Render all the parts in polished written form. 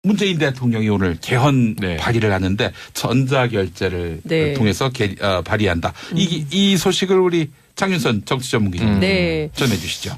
문재인 대통령이 오늘 개헌 네. 발의를 하는데 전자결제를 네. 통해서 발의한다. 이 소식을 우리 장윤선 정치전문기자 네. 전해주시죠.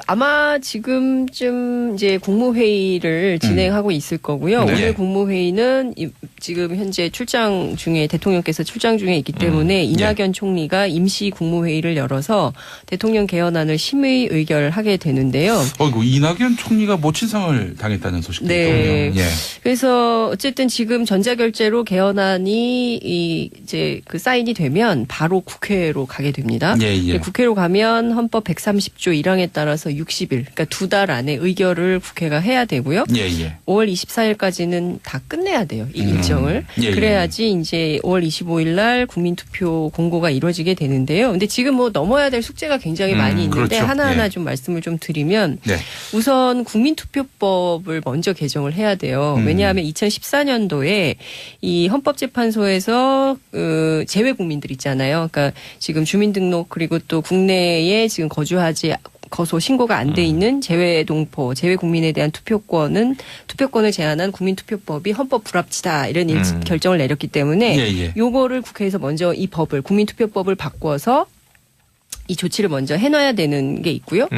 아마 지금쯤 이제 국무회의를 진행하고 있을 거고요. 네. 오늘 국무회의는 지금 현재 대통령께서 출장 중에 있기 때문에 이낙연 총리가 임시 국무회의를 열어서 대통령 개헌안을 심의 의결하게 되는데요. 어이구, 이낙연 총리가 모친상을 당했다는 소식도 네. 있군요. 예. 그래서 어쨌든 지금 전자결제로 개헌안이 이제 사인이 되면 바로 국회로 가게 됩니다. 예. 국회로 가면 헌법 130조 1항에 따라서 60일, 그러니까 2달 안에 의결을 국회가 해야 되고요. 예. 5월 24일까지는 다 끝내야 돼요. 이 일정을. 예. 그래야지 이제 5월 25일 날 국민투표 공고가 이루어지게 되는데요. 근데 지금 뭐 넘어야 될 숙제가 굉장히 많이 있는데 그렇죠. 하나하나 예. 좀 말씀을 좀 드리면 네. 우선 국민투표법을 먼저 개정을 해야 돼요. 왜냐하면 2014년도에 이 헌법재판소에서 재외 국민들 있잖아요. 그러니까 지금 주민등록 그리고 또 국내에 지금 거소 신고가 안 돼 있는 재외 국민에 대한 투표권을 제한한 국민투표법이 헌법 불합치다 이런 결정을 내렸기 때문에 요거를 국회에서 먼저 이 국민투표법을 바꿔서 이 조치를 먼저 해놔야 되는 게 있고요.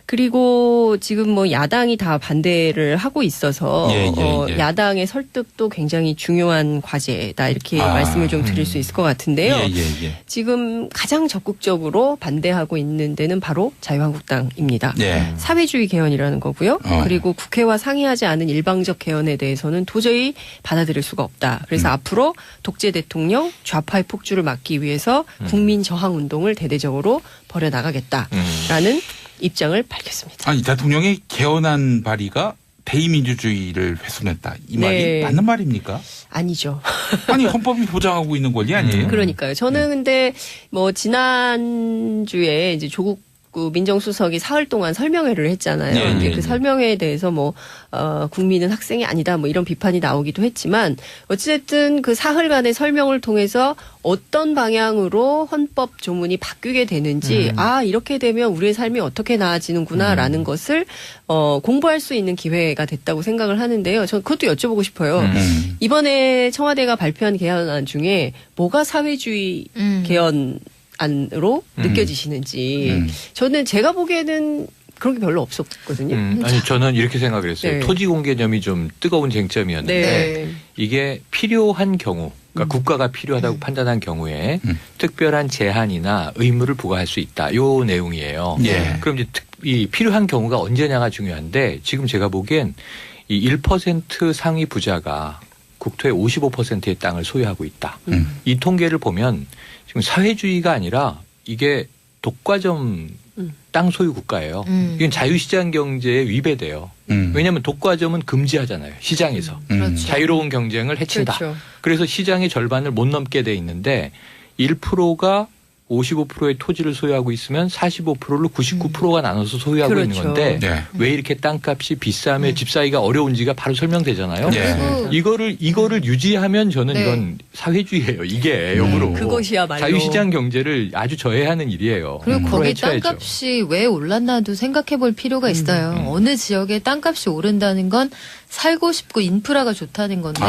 그리고 지금 뭐 야당이 다 반대를 하고 있어서 야당의 설득도 굉장히 중요한 과제다 이렇게 말씀을 좀 드릴 수 있을 것 같은데요. 지금 가장 적극적으로 반대하고 있는 데는 바로 자유한국당입니다. 사회주의 개헌이라는 거고요. 그리고 국회와 상의하지 않은 일방적 개헌에 대해서는 도저히 받아들일 수가 없다. 그래서 앞으로 독재 대통령 좌파의 폭주를 막기 위해서 국민 저항 운동을 대대적으로 벌여나가겠다라는 입장을 밝혔습니다. 아니, 대통령의 개헌안 발의가 대의민주주의를 훼손했다. 이 말이 네. 맞는 말입니까? 아니죠. 아니, 헌법이 보장하고 있는 권리 아니에요? 그러니까요. 저는 근데 뭐 지난주에 이제 조국 민정수석이 사흘 동안 설명회를 했잖아요. 근데 그 설명회에 대해서 국민은 학생이 아니다 이런 비판이 나오기도 했지만 어찌됐든 그 사흘간의 설명을 통해서 어떤 방향으로 헌법 조문이 바뀌게 되는지 이렇게 되면 우리의 삶이 어떻게 나아지는구나라는 것을 공부할 수 있는 기회가 됐다고 생각을 하는데요. 저는 그것도 여쭤보고 싶어요. 이번에 청와대가 발표한 개헌안 중에 뭐가 사회주의 개헌 안으로 느껴지시는지 저는 제가 보기에는 그런 게 별로 없었거든요. 아니 저는 이렇게 생각을 했어요. 네. 토지 공개념이 좀 뜨거운 쟁점이었는데 이게 필요한 경우 그러니까 국가가 필요하다고 판단한 경우에 특별한 제한이나 의무를 부과할 수 있다. 요 내용이에요. 그럼 이제 이 필요한 경우가 언제냐가 중요한데 지금 제가 보기엔 이 1% 상위 부자가 국토의 55%의 땅을 소유하고 있다. 이 통계를 보면 지금 사회주의가 아니라 이게 독과점 땅 소유 국가예요. 이건 자유시장 경제에 위배돼요. 왜냐하면 독과점은 금지하잖아요. 시장에서. 자유로운 경쟁을 해친다. 그렇죠. 그래서 시장의 절반을 못 넘게 돼 있는데 1%가 55%의 토지를 소유하고 있으면 45%를 99%가 나눠서 소유하고 그렇죠. 있는 건데 왜 이렇게 땅값이 비싸며 집 사기가 어려운지가 바로 설명되잖아요. 이거를 유지하면 저는 이건 사회주의예요. 이게 역으로 그것이야말로 자유시장 경제를 아주 저해하는 일이에요. 그리고 거기 해쳐야죠. 땅값이 왜 올랐나도 생각해 볼 필요가 있어요. 어느 지역에 땅값이 오른다는 건 살고 싶고 인프라가 좋다는 건데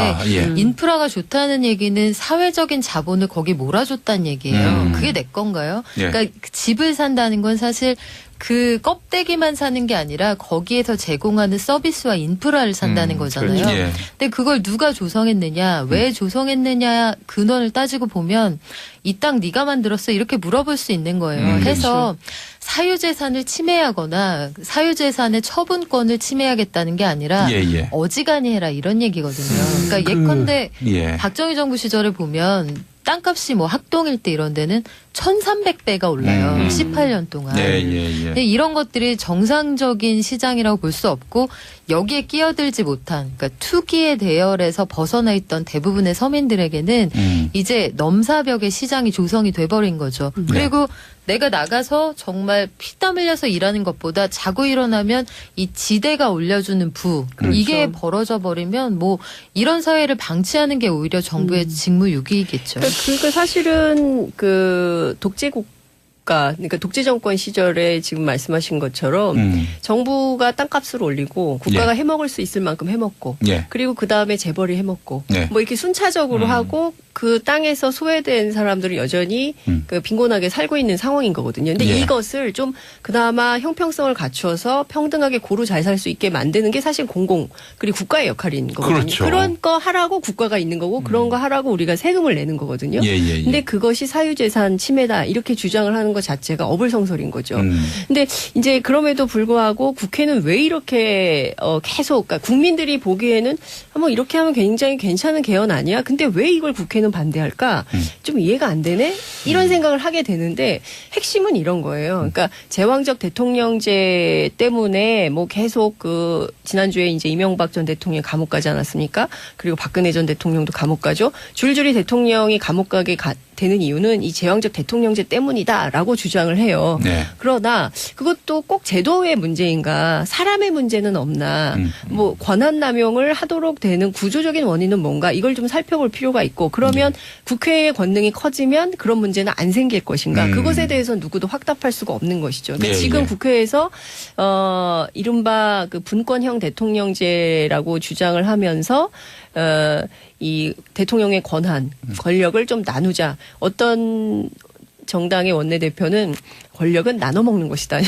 인프라가 좋다는 얘기는 사회적인 자본을 거기 몰아줬다는 얘기예요. 그게 내 건가요? 그러니까 집을 산다는 건 사실 그 껍데기만 사는 게 아니라 거기에서 제공하는 서비스와 인프라를 산다는 거잖아요. 그렇죠. 근데 그걸 누가 조성했느냐, 왜 조성했느냐 근원을 따지고 보면 이 땅 네가 만들었어 이렇게 물어볼 수 있는 거예요. 해서 사유재산을 침해하거나 사유재산의 처분권을 침해하겠다는 게 아니라 어지간히 해라 이런 얘기거든요. 그러니까 예컨대 박정희 정부 시절을 보면 땅값이 학동일 때 이런 데는 1300배가 올라요. 18년 동안. 근데 이런 것들이 정상적인 시장이라고 볼 수 없고 여기에 끼어들지 못한 그러니까 투기의 대열에서 벗어나 있던 대부분의 서민들에게는 이제 넘사벽의 시장이 조성이 돼버린 거죠. 그리고 내가 나가서 정말 피땀 흘려서 일하는 것보다 자고 일어나면 이 지대가 올려주는 이게 벌어져 버리면 이런 사회를 방치하는 게 오히려 정부의 직무유기이겠죠. 그러니까 사실은 독재국 국가, 그러니까 독재 정권 시절에 지금 말씀하신 것처럼 정부가 땅값을 올리고 국가가 예. 해먹을 수 있을 만큼 해먹고 예. 그리고 그 다음에 재벌이 해먹고 예. 뭐 이렇게 순차적으로 하고 그 땅에서 소외된 사람들은 여전히 그 빈곤하게 살고 있는 상황인 거거든요. 근데 예. 이것을 좀 그나마 형평성을 갖추어서 평등하게 고루 잘 살 수 있게 만드는 게 사실 공공 그리고 국가의 역할인 거거든요. 그렇죠. 그런 거 하라고 국가가 있는 거고 그런 거 하라고 우리가 세금을 내는 거거든요. 예, 예, 예. 근데 그것이 사유재산 침해다 이렇게 주장을 하는 것 자체가 어불성설인 거죠. 근데 이제 그럼에도 불구하고 국회는 왜 이렇게 계속 그러니까 국민들이 보기에는 뭐 이렇게 하면 굉장히 괜찮은 개헌 아니야? 근데 왜 이걸 국회는 반대할까? 좀 이해가 안 되네? 이런 생각을 하게 되는데 핵심은 이런 거예요. 그러니까 제왕적 대통령제 때문에 뭐 계속 그 지난주에 이제 이명박 전 대통령 감옥 가지 않았습니까? 그리고 박근혜 전 대통령도 감옥 가죠. 줄줄이 대통령이 감옥 가게 되는 이유는 이 제왕적 대통령제 때문이다라고 주장을 해요. 네. 그러나 그것도 꼭 제도의 문제인가 사람의 문제는 없나 뭐 권한 남용을 하도록 되는 구조적인 원인은 뭔가 이걸 좀 살펴볼 필요가 있고 그러면 국회의 권능이 커지면 그런 문제는 안 생길 것인가 그것에 대해서 누구도 확답할 수가 없는 것이죠. 근데 예, 지금 예. 국회에서 이른바 그 분권형 대통령제라고 주장을 하면서 이 대통령의 권한, 권력을 좀 나누자. 어떤 정당의 원내대표는 권력은 나눠 먹는 것이다.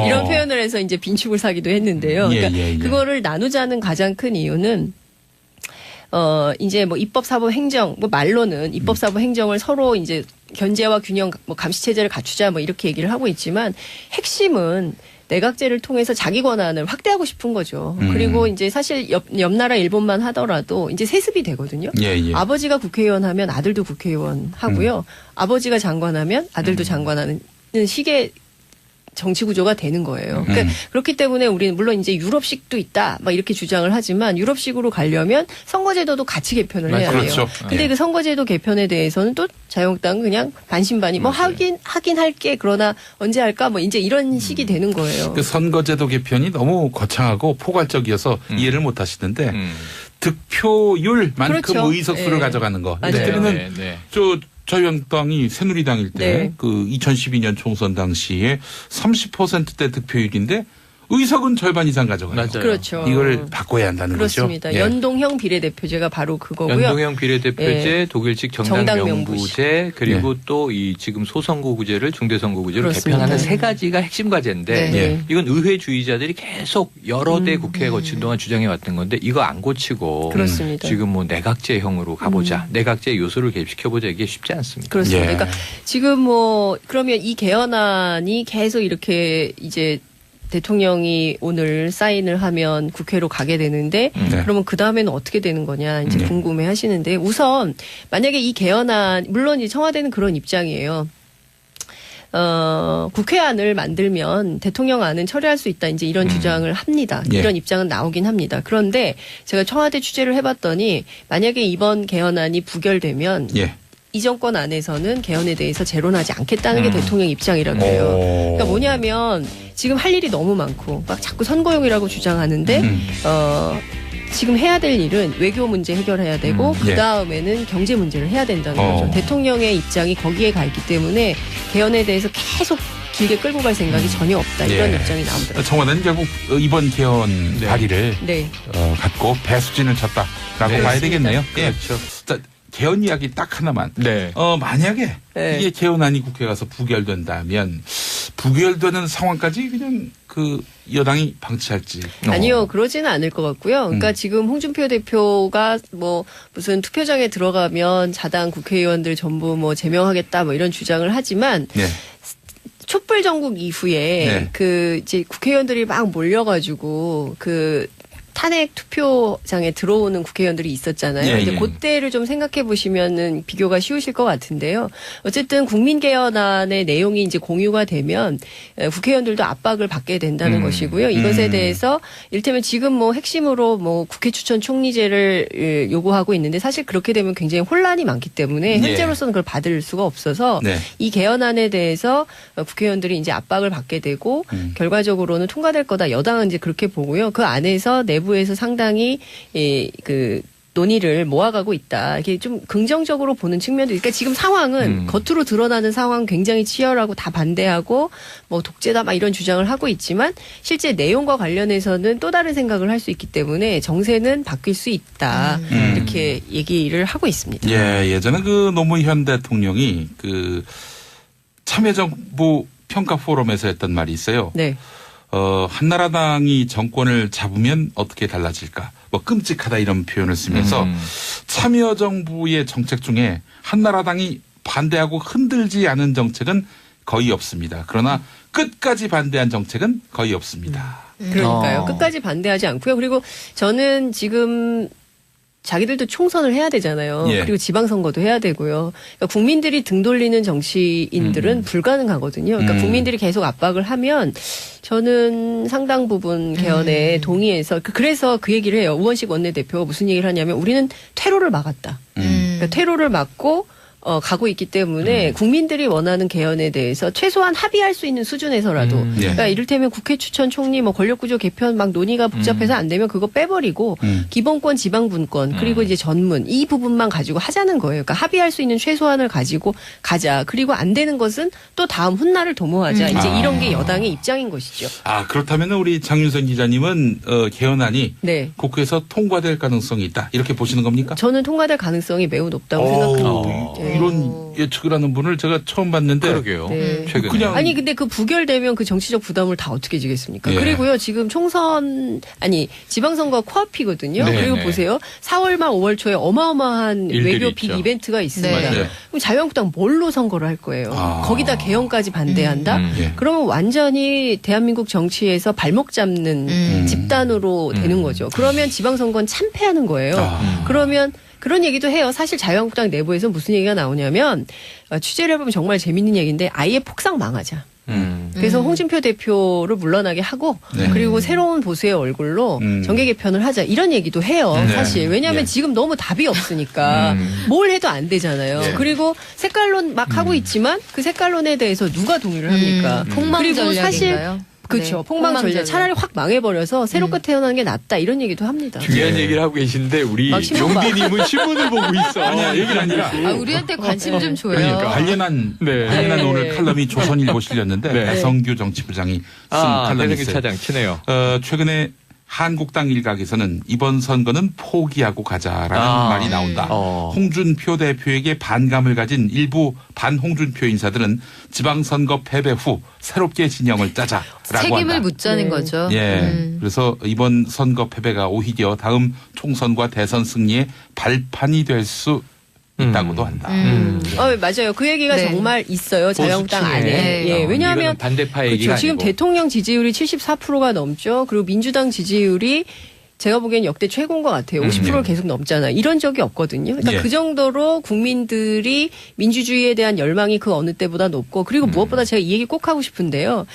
이런 표현을 해서 이제 빈축을 사기도 했는데요. 예, 그러니까 예, 예. 그거를 나누자는 가장 큰 이유는 이제 뭐 입법, 사법, 행정, 뭐 말로는 입법, 사법, 행정을 서로 이제 견제와 균형, 뭐 감시 체제를 갖추자 뭐 이렇게 얘기를 하고 있지만 핵심은 내각제를 통해서 자기 권한을 확대하고 싶은 거죠. 그리고 이제 사실 옆 나라 일본만 하더라도 이제 세습이 되거든요. 예, 예. 아버지가 국회의원 하면 아들도 국회의원 하고요. 아버지가 장관하면 아들도 장관하는 식의 정치 구조가 되는 거예요. 그러니까 그렇기 때문에 우리는 물론 이제 유럽식도 있다, 막 이렇게 주장을 하지만 유럽식으로 가려면 선거제도도 같이 개편을 해야 돼요. 그렇죠. 근데 예. 그 선거제도 개편에 대해서는 또 자유한국당은 그냥 반신반의 뭐 하긴 할게 그러나 언제 할까 뭐 이제 이런 식이 되는 거예요. 그 선거제도 개편이 너무 거창하고 포괄적이어서 이해를 못 하시는데 득표율만큼 그렇죠. 의석수를 예. 가져가는 거. 맞아요. 그때는 저 자유한국당이 새누리당일 때 네. 그 2012년 총선 당시에 30%대 득표율인데 의석은 절반 이상 가져가요. 맞아요. 그렇죠. 이걸 바꿔야 한다는 그렇습니다. 거죠. 예. 연동형 비례대표제가 바로 그거고요. 연동형 비례대표제, 예. 독일식 정당 정당명부제, 그리고 또 이 지금 소선거구제를 중대선거구제로 그렇습니다. 개편하는 세 가지가 핵심 과제인데 네. 예. 이건 의회주의자들이 계속 여러 대 국회에 거친 동안 주장해 왔던 건데 이거 안 고치고 그렇습니다. 지금 뭐 내각제형으로 가보자, 내각제 요소를 개입시켜보자 이게 쉽지 않습니다. 그렇습니다. 예. 그러니까 지금 뭐 그러면 이 개헌안이 계속 이렇게 이제 대통령이 오늘 사인을 하면 국회로 가게 되는데 네. 그러면 그 다음에는 어떻게 되는 거냐 이제 네. 궁금해 하시는데 우선 만약에 이 개헌안 물론 이 청와대는 그런 입장이에요. 국회안을 만들면 대통령안은 처리할 수 있다. 이제 이런 주장을 합니다. 예. 이런 입장은 나오긴 합니다. 그런데 제가 청와대 취재를 해봤더니 만약에 이번 개헌안이 부결되면 예. 이 정권 안에서는 개헌에 대해서 재론하지 않겠다는 게 대통령 입장이라고 해요. 그러니까 뭐냐면 지금 할 일이 너무 많고 막 자꾸 선거용이라고 주장하는데 지금 해야 될 일은 외교 문제 해결해야 되고 예. 그다음에는 경제 문제를 해야 된다는 거죠. 대통령의 입장이 거기에 가 있기 때문에 개헌에 대해서 계속 길게 끌고 갈 생각이 전혀 없다. 이런 예. 입장이 나오더라고요. 청와대는 결국 이번 개헌 네. 발의를 네. 갖고 배수진을 쳤다라고 네, 봐야 되겠네요. 예. 그렇죠. 자, 개헌 이야기 딱 하나만. 네. 만약에 네. 이게 개헌안이 국회 가서 부결된다면 부결되는 상황까지 그냥 그 여당이 방치할지. 아니요, 그러지는 않을 것 같고요. 그러니까 지금 홍준표 대표가 뭐 무슨 투표장에 들어가면 자당 국회의원들 전부 뭐 제명하겠다 뭐 이런 주장을 하지만 네. 촛불 전국 이후에 네. 그 이제 국회의원들이 막 몰려가지고 그 탄핵 투표장에 들어오는 국회의원들이 있었잖아요. 예, 이제 예. 그때를 좀 생각해 보시면은 비교가 쉬우실 것 같은데요. 어쨌든 국민개헌안의 내용이 이제 공유가 되면 국회의원들도 압박을 받게 된다는 것이고요. 이것에 대해서 이를테면 지금 뭐 핵심으로 뭐 국회 추천 총리제를 요구하고 있는데 사실 그렇게 되면 굉장히 혼란이 많기 때문에 현재로서는 그걸 받을 수가 없어서 네. 이 개헌안에 대해서 국회의원들이 이제 압박을 받게 되고 결과적으로는 통과될 거다. 여당은 이제 그렇게 보고요. 그 안에서 내부에서 상당히 그 논의를 모아가고 있다. 이게 좀 긍정적으로 보는 측면도 있으니까 지금 상황은 겉으로 드러나는 상황 굉장히 치열하고 다 반대하고 뭐 독재다 막 이런 주장을 하고 있지만 실제 내용과 관련해서는 또 다른 생각을 할 수 있기 때문에 정세는 바뀔 수 있다. 이렇게 얘기를 하고 있습니다. 예, 예전에 그 노무현 대통령이 그 참여정부 평가 포럼에서 했던 말이 있어요. 네. 한나라당이 정권을 잡으면 어떻게 달라질까? 뭐 끔찍하다 이런 표현을 쓰면서 참여정부의 정책 중에 한나라당이 반대하고 흔들지 않은 정책은 거의 없습니다. 그러나 끝까지 반대한 정책은 거의 없습니다. 그러니까요. 끝까지 반대하지 않고요. 그리고 저는 지금 자기들도 총선을 해야 되잖아요. 예. 그리고 지방선거도 해야 되고요. 그러니까 국민들이 등 돌리는 정치인들은 불가능하거든요. 그러니까 국민들이 계속 압박을 하면 저는 상당 부분 개헌에 동의해서 그래서 그 얘기를 해요. 우원식 원내대표가 무슨 얘기를 하냐면 우리는 퇴로를 막았다. 그러니까 퇴로를 막고 가고 있기 때문에 국민들이 원하는 개헌에 대해서 최소한 합의할 수 있는 수준에서라도 예. 그러니까 이를테면 국회 추천 총리 뭐 권력구조 개편 막 논의가 복잡해서 안 되면 그거 빼버리고 기본권 지방분권 그리고 이제 전문 이 부분만 가지고 하자는 거예요. 그러니까 합의할 수 있는 최소한을 가지고 가자. 그리고 안 되는 것은 또 다음 훗날을 도모하자. 이제 이런 게 여당의 입장인 것이죠. 아, 그렇다면 우리 장윤선 기자님은 개헌안이 네. 국회에서 통과될 가능성이 있다. 이렇게 보시는 겁니까? 저는 통과될 가능성이 매우 높다고 생각합니다. 네. 이런 예측을 하는 분을 제가 처음 봤는데. 그러게요. 네. 최근에. 그냥 아니 근데 그 부결되면 그 정치적 부담을 다 어떻게 지겠습니까? 예. 그리고요 지금 지방선거 코앞이거든요. 네, 그리고 네. 보세요. 4월 말 5월 초에 어마어마한 일들이 외교 있죠. 빅 이벤트가 있습니다. 네. 그럼 자유한국당 뭘로 선거를 할 거예요? 아. 거기다 개헌까지 반대한다? 예. 그러면 완전히 대한민국 정치에서 발목 잡는 집단으로 되는 거죠. 그러면 지방선거는 참패하는 거예요. 그러면 그런 얘기도 해요. 사실 자유한국당 내부에서 무슨 얘기가 나오냐면 취재를 해보면 정말 재밌는 얘기인데 아예 폭삭 망하자. 그래서 홍준표 대표를 물러나게 하고 네. 그리고 새로운 보수의 얼굴로 정계 개편을 하자 이런 얘기도 해요. 네. 사실 왜냐하면 예. 지금 너무 답이 없으니까 뭘 해도 안 되잖아요. 네. 그리고 색깔론 막 하고 있지만 그 색깔론에 대해서 누가 동의를 합니까? 폭망 그리고 사실 전략인가요? 그렇죠. 네, 폭망 전략. 차라리 확 망해버려서 새롭게 태어나는 게 낫다 이런 얘기도 합니다. 중요한 얘기를 하고 계신데 우리 막 신문 봐. 용디님은 신문을 보고 있어. 아니야, 얘기는 아니라. 아, 우리한테 관심 좀 줘요. 그러니까 관련한 네. 오늘 칼럼이 조선일보 실렸는데 네. 배성규 정치부장이 쓴 칼럼이 배성규 있어요. 차장 치네요. 최근에 한국당 일각에서는 이번 선거는 포기하고 가자라는 말이 나온다. 홍준표 대표에게 반감을 가진 일부 반홍준표 인사들은 지방선거 패배 후 새롭게 진영을 짜자라고 책임을 한다. 묻자는 네. 거죠. 예. 그래서 이번 선거 패배가 오히려 다음 총선과 대선 승리의 발판이 될 수 있다고도 한다. 맞아요. 그 얘기가 네. 정말 있어요. 자유한국당 보수층에. 안에. 예, 왜냐하면 이거는 반대파 얘기가 그렇죠. 지금 아니고. 대통령 지지율이 74%가 넘죠. 그리고 민주당 지지율이 제가 보기엔 역대 최고인 것 같아요. 50%를 계속 넘잖아요. 이런 적이 없거든요. 그러니까 예. 그 정도로 국민들이 민주주의에 대한 열망이 그 어느 때보다 높고 그리고 무엇보다 제가 이 얘기 꼭 하고 싶은데요.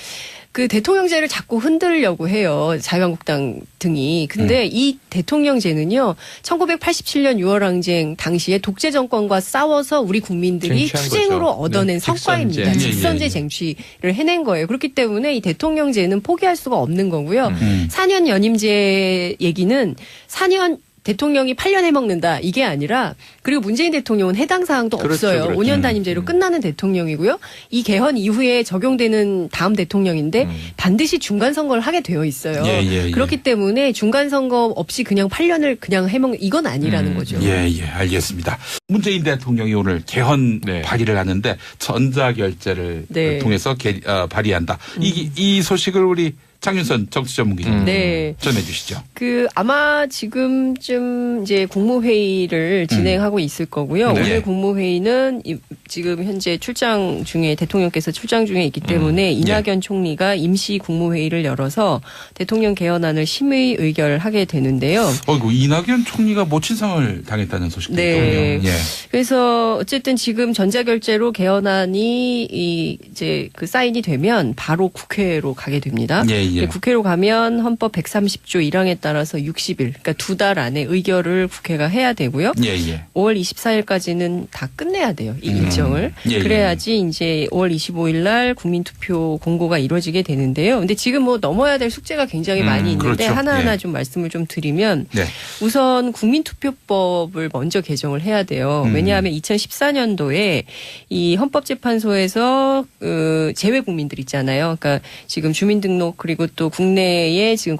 그 대통령제를 자꾸 흔들려고 해요. 자유한국당 등이. 근데 이 대통령제는요. 1987년 6월 항쟁 당시에 독재 정권과 싸워서 우리 국민들이 쟁취한 투쟁으로 거죠. 얻어낸 네, 성과입니다. 직선제. 직선제 예. 쟁취를 해낸 거예요. 그렇기 때문에 이 대통령제는 포기할 수가 없는 거고요. 4년 연임제 얘기는 4년 대통령이 8년 해먹는다 이게 아니라 그리고 문재인 대통령은 해당 사항도 그렇죠, 없어요. 그렇죠. 5년 단임제로 끝나는 대통령이고요. 이 개헌 이후에 적용되는 다음 대통령인데 반드시 중간 선거를 하게 되어 있어요. 예. 그렇기 때문에 중간 선거 없이 그냥 8년을 그냥 해먹는 이건 아니라는 거죠. 예, 알겠습니다. 문재인 대통령이 오늘 개헌 네. 발의를 하는데 전자결제를 네. 통해서 발의한다. 이 소식을 우리 장윤선 정치전문기자 네. 전해주시죠. 아마 지금쯤 이제 국무회의를 진행하고 있을 거고요. 네. 오늘 국무회의는 지금 현재 대통령께서 출장 중에 있기 때문에 이낙연 총리가 임시 국무회의를 열어서 대통령 개헌안을 심의 의결하게 되는데요. 어이구, 이낙연 총리가 모친상을 당했다는 소식도 네. 있더군요. 예. 그래서 어쨌든 지금 전자결제로 개헌안이 이제 그 사인이 되면 바로 국회로 가게 됩니다. 예. 예. 국회로 가면 헌법 130조 1항에 따라서 60일, 그러니까 2달 안에 의결을 국회가 해야 되고요. 예, 예. 5월 24일까지는 다 끝내야 돼요. 이 일정을. 예, 그래야지 이제 5월 25일 날 국민투표 공고가 이루어지게 되는데요. 근데 지금 뭐 넘어야 될 숙제가 굉장히 많이 있는데 그렇죠. 하나하나 예. 좀 말씀을 좀 드리면 네. 우선 국민투표법을 먼저 개정을 해야 돼요. 왜냐하면 2014년도에 이 헌법재판소에서 재외 국민들 있잖아요. 그러니까 지금 주민등록 그리고 또 국내에 지금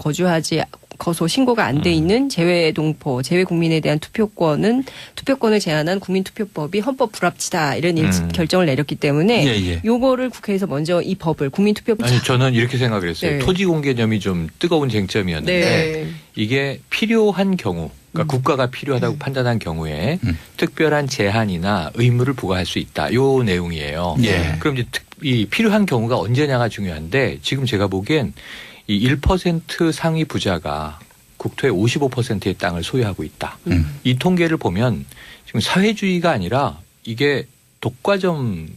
거소 신고가 안 돼 있는 재외동포, 재외국민에 대한 투표권을 제한한 국민투표법이 헌법 불합치다 이런 결정을 내렸기 때문에 예. 요거를 국회에서 먼저 이 법을 국민투표법 아니 저는 이렇게 생각을 했어요. 네. 토지 공개념이 좀 뜨거운 쟁점이었는데 네. 이게 필요한 경우, 그러니까 국가가 필요하다고 판단한 경우에 특별한 제한이나 의무를 부과할 수 있다. 요 내용이에요. 예. 그럼 이제 이 필요한 경우가 언제냐가 중요한데 지금 제가 보기엔 이 1% 상위 부자가 국토의 55%의 땅을 소유하고 있다. 이 통계를 보면 지금 사회주의가 아니라 이게 독과점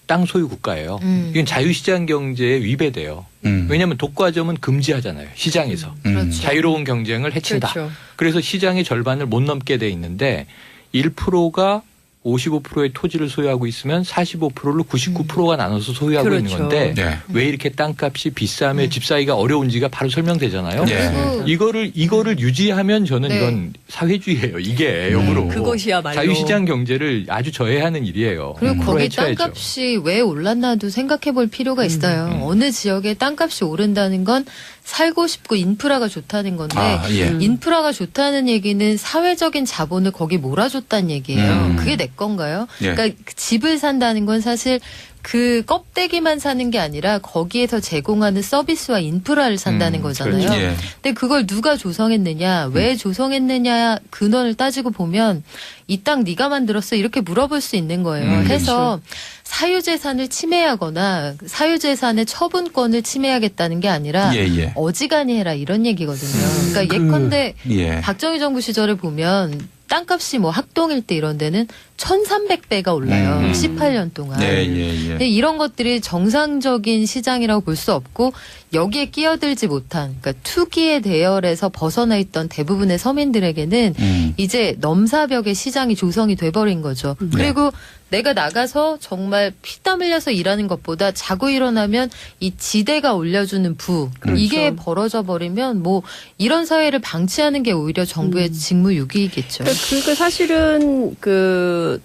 땅 소유 국가예요. 이건 자유시장 경제에 위배돼요. 왜냐하면 독과점은 금지하잖아요. 시장에서. 그렇죠. 자유로운 경쟁을 해친다. 그렇죠. 그래서 시장의 절반을 못 넘게 돼 있는데 1%가 55%의 토지를 소유하고 있으면 45%를 99%가 나눠서 소유하고 그렇죠. 있는 건데 네. 왜 이렇게 땅값이 비싸며 집 사기가 어려운지가 바로 설명되잖아요. 네. 이거를 유지하면 저는 네. 이건 사회주의예요. 이게 역으로 그것이야말로. 자유시장 경제를 아주 저해하는 일이에요. 그리고 앞으로 거기 해쳐야죠. 땅값이 왜 올랐나도 생각해 볼 필요가 있어요. 어느 지역에 땅값이 오른다는 건 살고 싶고 인프라가 좋다는 건데 예. 인프라가 좋다는 얘기는 사회적인 자본을 거기 몰아줬다는 얘기예요. 그게 내 건가요? 예. 그러니까 집을 산다는 건 사실 그 껍데기만 사는 게 아니라 거기에서 제공하는 서비스와 인프라를 산다는 거잖아요. 그렇죠. 예. 근데 그걸 누가 조성했느냐, 왜 조성했느냐 근원을 따지고 보면 이 땅 네가 만들었어 이렇게 물어볼 수 있는 거예요. 해서 사유재산을 침해하거나 사유재산의 처분권을 침해하겠다는 게 아니라 예. 어지간히 해라 이런 얘기거든요. 그러니까 예컨대 예. 박정희 정부 시절을 보면 땅값이 뭐 학동일 때 이런 데는 1300배가 올라요. 18년 동안. 예. 근데 이런 것들이 정상적인 시장이라고 볼 수 없고 여기에 끼어들지 못한 그러니까 투기의 대열에서 벗어나 있던 대부분의 서민들에게는 이제 넘사벽의 시장이 조성이 돼버린 거죠. 그리고 내가 나가서 정말 피땀 흘려서 일하는 것보다 자고 일어나면 이 지대가 올려주는 부 그렇죠. 이게 벌어져 버리면 뭐 이런 사회를 방치하는 게 오히려 정부의 직무유기이겠죠. 그러니까 사실은 그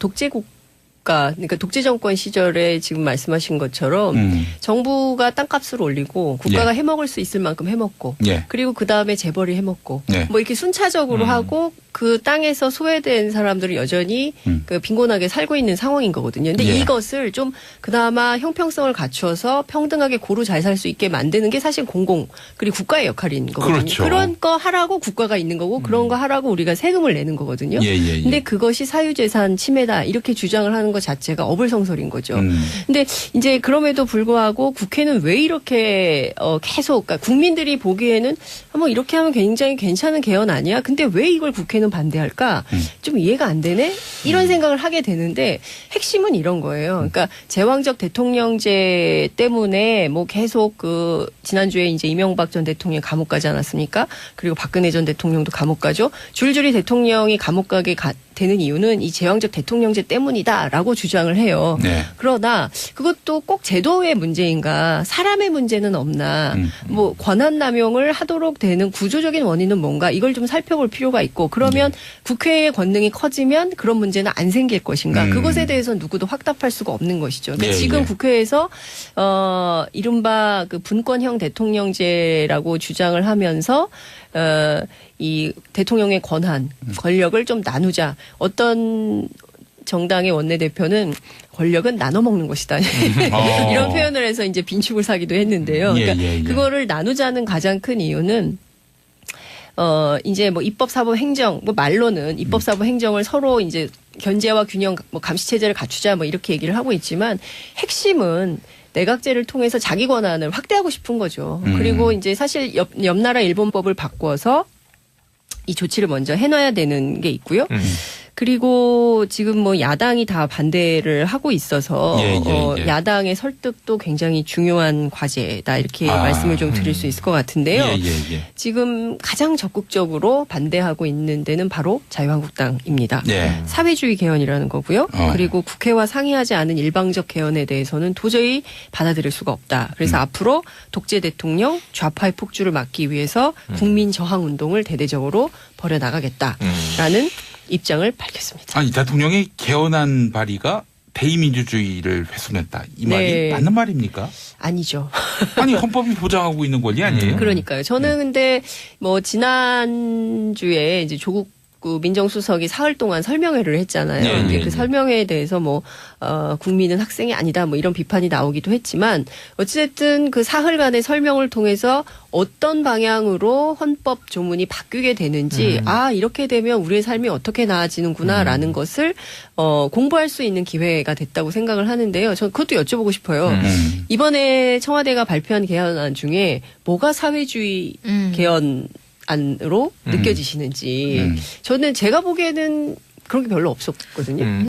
그러니까 독재 정권 시절에 지금 말씀하신 것처럼 정부가 땅값을 올리고 국가가 해먹을 수 있을 만큼 해먹고 예. 그리고 그 다음에 재벌이 해먹고 네. 뭐 이렇게 순차적으로 하고 그 땅에서 소외된 사람들은 여전히 그 빈곤하게 살고 있는 상황인 거거든요. 근데 예. 이것을 좀 그나마 형평성을 갖추어서 평등하게 고루 잘 살 수 있게 만드는 게 사실 공공 그리고 국가의 역할인 거거든요. 그렇죠. 그런 거 하라고 국가가 있는 거고 그런 거 하라고 우리가 세금을 내는 거거든요. 예. 근데 그것이 사유재산 침해다 이렇게 주장을 하는 것 자체가 어불성설인 거죠. 근데 이제 그럼에도 불구하고 국회는 왜 이렇게 계속 그러니까 국민들이 보기에는 뭐 이렇게 하면 굉장히 괜찮은 개헌 아니야? 근데 왜 이걸 국회는 반대할까? 좀 이해가 안 되네? 이런 생각을 하게 되는데 핵심은 이런 거예요. 그러니까 제왕적 대통령제 때문에 뭐 계속 그 지난주에 이제 이명박 전 대통령 감옥 가지 않았습니까? 그리고 박근혜 전 대통령도 감옥 가죠. 줄줄이 대통령이 감옥 가게 되는 이유는 이 제왕적 대통령제 때문이다라고 주장을 해요. 네. 그러나 그것도 꼭 제도의 문제인가 사람의 문제는 없나 뭐 권한 남용을 하도록 되는 구조적인 원인은 뭔가 이걸 좀 살펴볼 필요가 있고 그러면 국회의 권능이 커지면 그런 문제는 안 생길 것인가 그것에 대해서 누구도 확답할 수가 없는 것이죠. 근데 지금 국회에서 이른바 그 분권형 대통령제라고 주장을 하면서 이 대통령의 권한, 권력을 좀 나누자. 어떤 정당의 원내대표는 권력은 나눠 먹는 것이다. 이런 표현을 해서 이제 빈축을 사기도 했는데요. 그러니까 그거를 나누자는 가장 큰 이유는 이제 뭐 입법, 사법, 행정, 뭐 말로는 입법, 사법, 행정을 서로 이제 견제와 균형, 뭐 감시 체제를 갖추자 뭐 이렇게 얘기를 하고 있지만 핵심은 내각제를 통해서 자기 권한을 확대하고 싶은 거죠. 그리고 이제 사실 옆나라 일본법을 바꿔서 이 조치를 먼저 해놔야 되는 게 있고요. 그리고 지금 뭐 야당이 다 반대를 하고 있어서 예. 야당의 설득도 굉장히 중요한 과제다 이렇게 말씀을 좀 드릴 수 있을 것 같은데요. 예. 지금 가장 적극적으로 반대하고 있는 데는 바로 자유한국당입니다. 예. 사회주의 개헌이라는 거고요. 그리고 국회와 상의하지 않은 일방적 개헌에 대해서는 도저히 받아들일 수가 없다. 그래서 앞으로 독재 대통령 좌파의 폭주를 막기 위해서 국민 저항 운동을 대대적으로 벌여나가겠다라는 입장을 밝혔습니다. 아니 대통령이 개헌안 발의가 대의민주주의를 훼손했다. 이 말이 네. 맞는 말입니까? 아니죠. 아니 헌법이 보장하고 있는 권리 아니에요? 그러니까요. 저는 근데 뭐 지난주에 이제 조국 민정수석이 사흘 동안 설명회를 했잖아요. 근데 그 설명회에 대해서 뭐 국민은 학생이 아니다 뭐 이런 비판이 나오기도 했지만 어찌됐든 그 사흘간의 설명을 통해서 어떤 방향으로 헌법 조문이 바뀌게 되는지 이렇게 되면 우리의 삶이 어떻게 나아지는구나라는 것을 공부할 수 있는 기회가 됐다고 생각을 하는데요. 전 그것도 여쭤보고 싶어요. 이번에 청와대가 발표한 개헌안 중에 뭐가 사회주의 개헌 안으로 느껴지시는지 저는 제가 보기에는 그런 게 별로 없었거든요.